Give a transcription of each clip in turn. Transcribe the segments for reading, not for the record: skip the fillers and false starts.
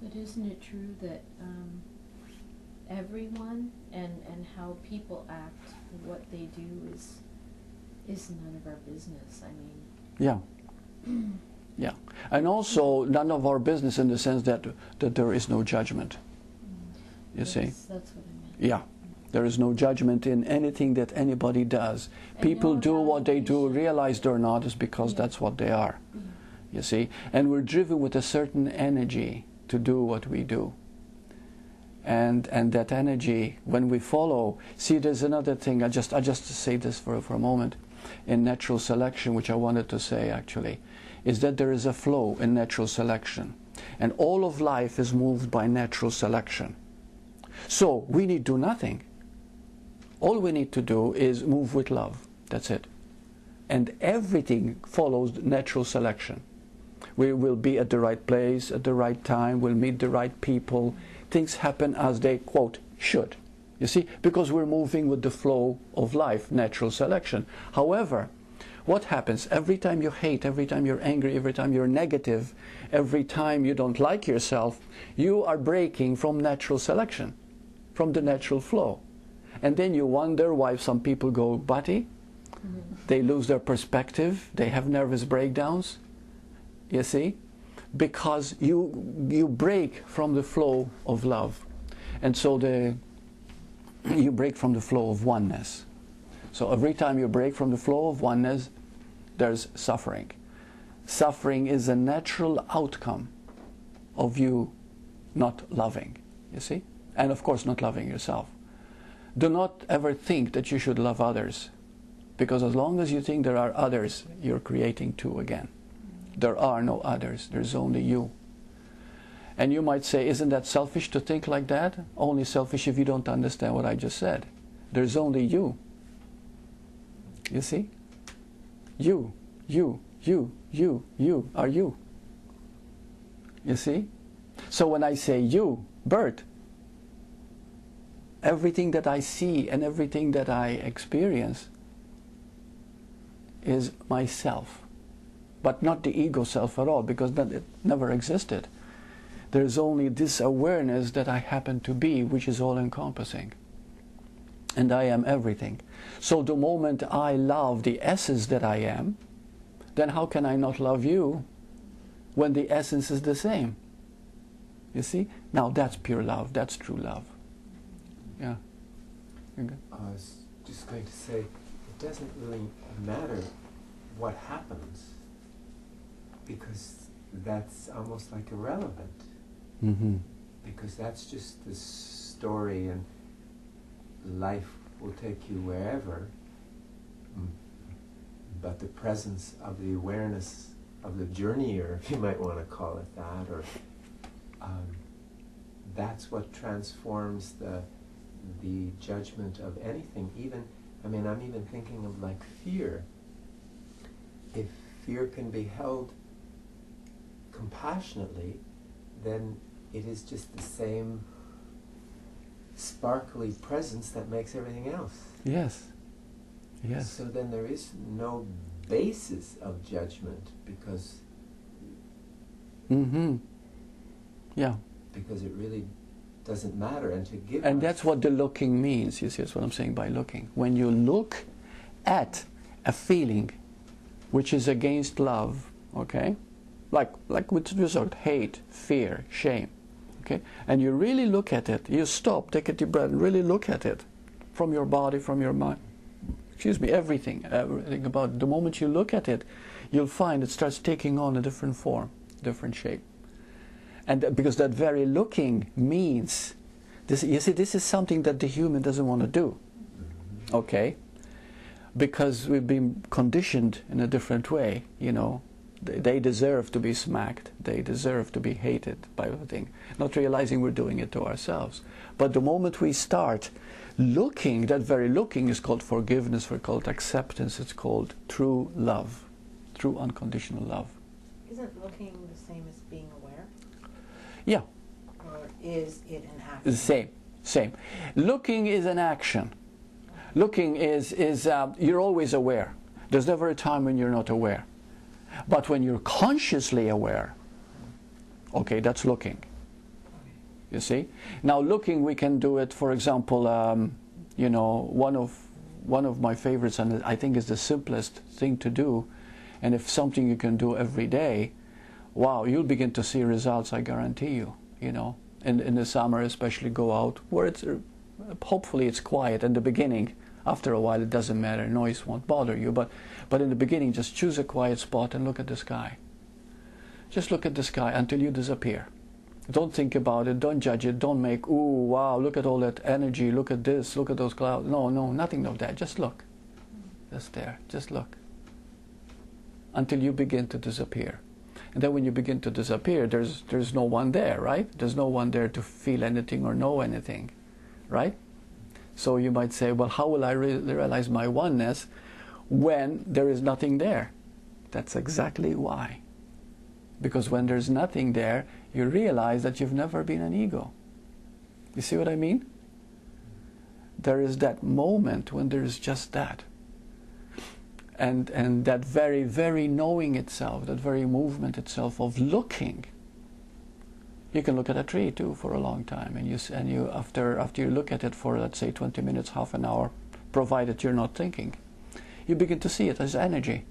But isn't it true that everyone and how people act, what they do is none of our business? I mean. Yeah. Yeah. And also none of our business in the sense that there is no judgment. You see? That's what I meant. Yeah. There is no judgment in anything that anybody does. And People no do what they do, evaluation. realized or not, is because that's what they are. You see? And we're driven with a certain energy to do what we do. And that energy, when we follow, see, there's another thing, I just say this for a moment, in natural selection, which I wanted to say actually, is that there is a flow in natural selection. And all of life is moved by natural selection. So we need to do nothing. All we need to do is move with love. That's it. And everything follows natural selection. We will be at the right place, at the right time, we'll meet the right people. Things happen as they, quote, should. You see? Because we're moving with the flow of life, natural selection. However, what happens? Every time you hate, every time you're angry, every time you're negative, every time you don't like yourself, you are breaking from natural selection, from the natural flow. And then you wonder why some people go batty, they lose their perspective, they have nervous breakdowns, you see? Because you break from the flow of love. And so you break from the flow of oneness. So every time you break from the flow of oneness, there's suffering. Suffering is a natural outcome of you not loving, you see? And of course not loving yourself. Do not ever think that you should love others, because as long as you think there are others, you're creating two again. There are no others, there's only you. And you might say, isn't that selfish to think like that? Only selfish if you don't understand what I just said. There's only you. You see? You are you. You see? So when I say you, Burt, everything that I see and everything that I experience is myself. But not the ego self at all, because it never existed. There's only this awareness that I happen to be, which is all-encompassing. And I am everything. So the moment I love the essence that I am, then how can I not love you when the essence is the same? You see? Now that's pure love, that's true love. Yeah. I was just going to say, it doesn't really matter what happens, because that's almost like irrelevant. Mm-hmm. Because that's just the story, and life will take you wherever. But the presence of the awareness of the journeyer, if you might want to call it that, or that's what transforms the judgment of anything. Even, I mean, I'm even thinking of like fear. If fear can be held compassionately, then it is just the same sparkly presence that makes everything else. Yes. Yes. So then there is no basis of judgment, because Mm-hmm. Yeah. because it really doesn't matter. And to give And us- that's what the looking means. You see, that's what I'm saying by looking. When you look at a feeling which is against love, okay? Like with result, hate, fear, shame, okay? And you really look at it, you stop, take a deep breath, and really look at it from your body, from your mind. Everything about the moment you look at it, you'll find it starts taking on a different form, different shape. And because that very looking means, this, you see, this is something that the human doesn't want to do, okay? Because we've been conditioned in a different way, you know. They deserve to be smacked, they deserve to be hated by everything, not realizing we're doing it to ourselves. But the moment we start looking, that very looking is called forgiveness, it's called acceptance, it's called true love, true unconditional love. Isn't looking the same as being aware? Yeah. Or is it an action? Same. Looking is an action. Looking is you're always aware. There's never a time when you're not aware. But when you're consciously aware, okay, that's looking. You see? Now looking, we can do it, for example, you know, one of my favorites, and I think is the simplest thing to do, and if something you can do every day, wow, you'll begin to see results, I guarantee you, you know. In the summer especially, go out where it's, hopefully it's quiet in the beginning. After a while it doesn't matter, noise won't bother you, but in the beginning just choose a quiet spot and look at the sky. Just look at the sky until you disappear. Don't think about it, don't judge it, don't make, ooh, wow, look at all that energy, look at this, look at those clouds. No, nothing of that, just look. Just there, just look. Until you begin to disappear. And then when you begin to disappear, there's no one there, right? There's no one there to feel anything or know anything, right? So you might say, well, how will I realize my oneness when there is nothing there? That's exactly why. Because when there's nothing there, you realize that you've never been an ego. You see what I mean? There is that moment when there is just that. And that very, very knowing itself, that very movement itself of looking. You can look at a tree too for a long time, and you after you look at it for, let's say, 20 minutes, half an hour, provided you're not thinking, you begin to see it as energy.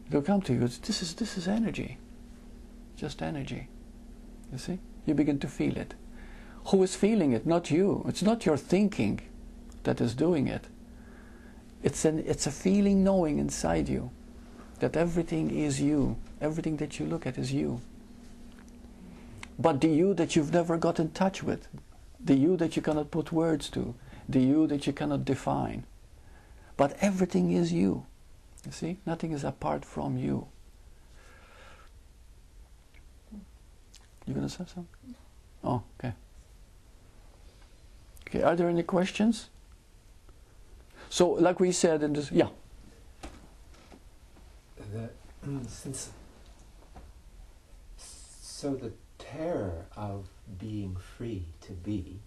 It'll come to you. This is energy, just energy. You see? You begin to feel it. Who is feeling it? Not you. It's not your thinking that is doing it. It's a feeling, knowing inside you that everything is you. Everything that you look at is you. But the you that you've never got in touch with, the you that you cannot put words to, the you that you cannot define. But everything is you. You see? Nothing is apart from you. You gonna say something? Oh, okay. Okay, are there any questions? So, like we said in this, yeah. So the terror of being free to be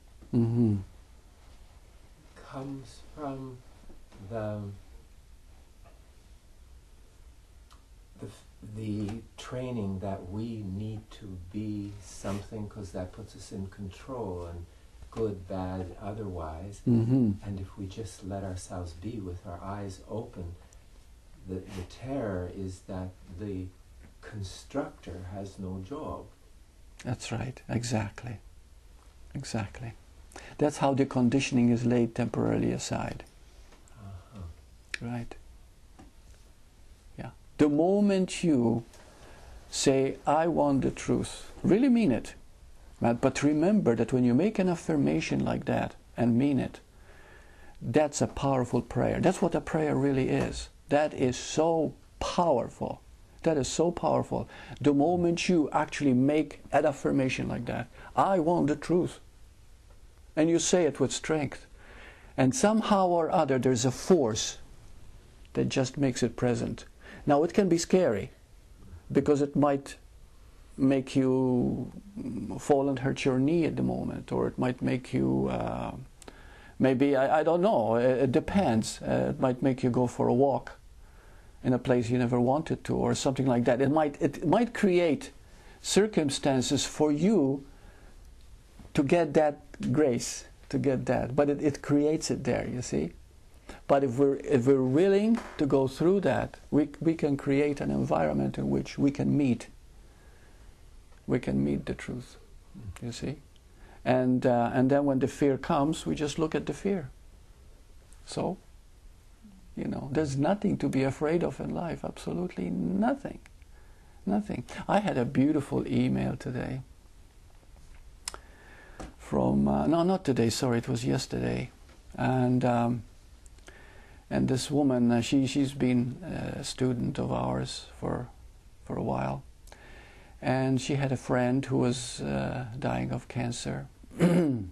comes from the training that we need to be something, because that puts us in control, and good, bad, otherwise. And if we just let ourselves be with our eyes open, the terror is that the constructor has no job. That's right, exactly. Exactly. That's how the conditioning is laid temporarily aside. Right. Yeah. The moment you say, I want the truth, really mean it. But remember that when you make an affirmation like that and mean it, that's a powerful prayer. That's what a prayer really is. That is so powerful. That is so powerful. The moment you actually make an affirmation like that, I want the truth, and you say it with strength, and somehow or other there's a force that just makes it present. Now it can be scary, because it might make you fall and hurt your knee at the moment, or it might make you maybe, I don't know, it depends. It might make you go for a walk in a place you never wanted to, or something like that. It might create circumstances for you to get that grace, to get that, but it creates it there, you see. But if we're willing to go through that, we can create an environment in which we can meet the truth, you see. And then when the fear comes, we just look at the fear. So, you know, there's nothing to be afraid of in life, absolutely nothing. Nothing. I had a beautiful email today from, no, not today, sorry, it was yesterday. And this woman, she's been a student of ours for a while. And she had a friend who was dying of cancer. And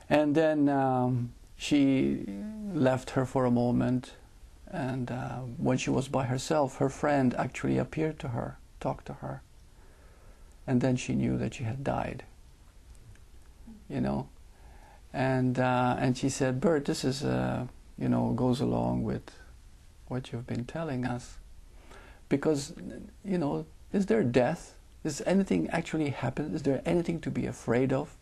then she left her for a moment, and when she was by herself, her friend actually appeared to her, talked to her, and then she knew that she had died, you know. And she said, Burt, this is you know, goes along with what you've been telling us, because, you know, is there death Does anything actually happen? Is there anything to be afraid of?